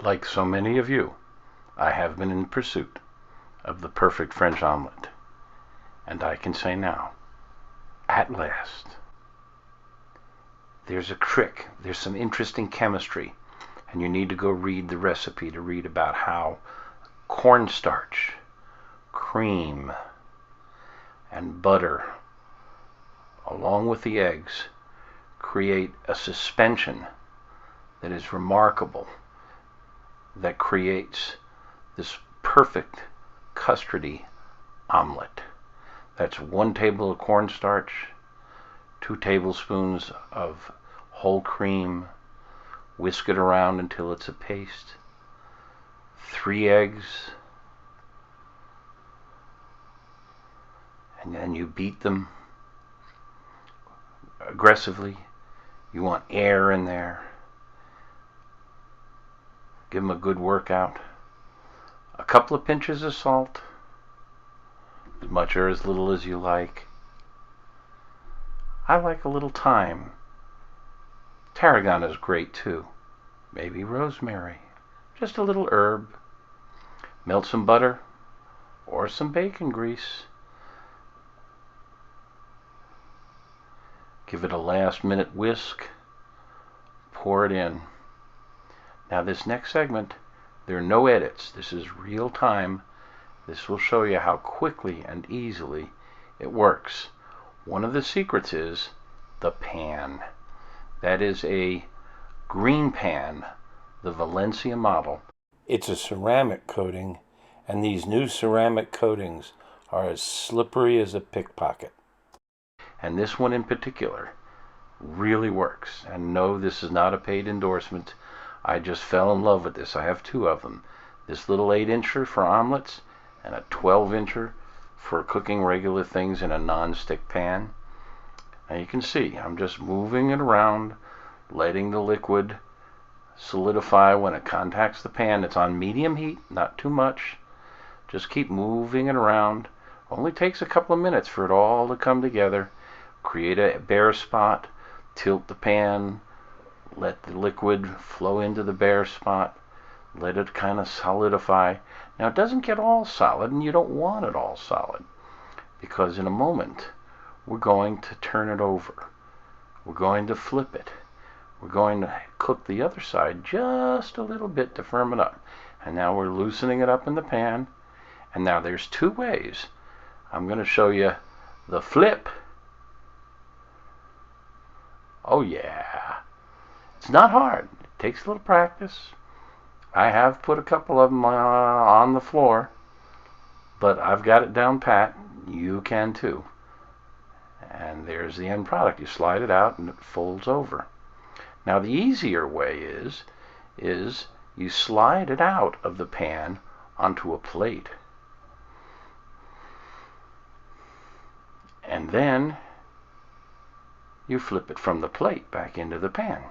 Like so many of you, I have been in pursuit of the perfect French omelet. And I can say now, at last, there's a trick, there's some interesting chemistry, and you need to go read the recipe to read about how cornstarch, cream, and butter, along with the eggs, create a suspension that is remarkable, that creates this perfect custardy omelet. That's 1 table of cornstarch, 2 tablespoons of whole cream, whisk it around until it's a paste, 3 eggs, and then you beat them aggressively. You want air in there. Give them a good workout. A couple of pinches of salt, as much or as little as you like. I like a little thyme. Tarragon is great too. Maybe rosemary. Just a little herb. Melt some butter or some bacon grease. Give it a last minute whisk. Pour it in. Now this next segment, there are no edits. This is real time. This will show you how quickly and easily it works. One of the secrets is the pan. That is a green pan, the Valencia model. It's a ceramic coating, and these new ceramic coatings are as slippery as a pickpocket. And this one in particular really works. And no, this is not a paid endorsement. I just fell in love with this. I have 2 of them. This little 8-incher for omelets and a 12-incher for cooking regular things in a non-stick pan. Now you can see I'm just moving it around, letting the liquid solidify when it contacts the pan. It's on medium heat, not too much. Just keep moving it around. Only takes a couple of minutes for it all to come together. Create a bare spot, tilt the pan, let the liquid flow into the bare spot, let it kind of solidify. Now it doesn't get all solid, and you don't want it all solid, because in a moment we're going to turn it over. We're going to flip it. We're going to cook the other side just a little bit to firm it up. And now we're loosening it up in the pan. And now there's 2 ways. I'm going to show you the flip. Oh yeah. It's not hard. It takes a little practice. I have put a couple of them on the floor, but I've got it down pat. You can too. And there's the end product. You slide it out and it folds over. Now the easier way is you slide it out of the pan onto a plate. And then you flip it from the plate back into the pan.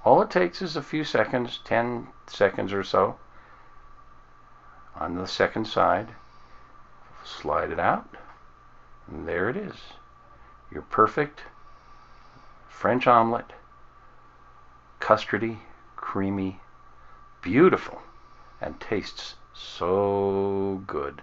All it takes is a few seconds, 10 seconds or so, on the second side. Slide it out, and there it is. Your perfect French omelet, custardy, creamy, beautiful, and tastes so good.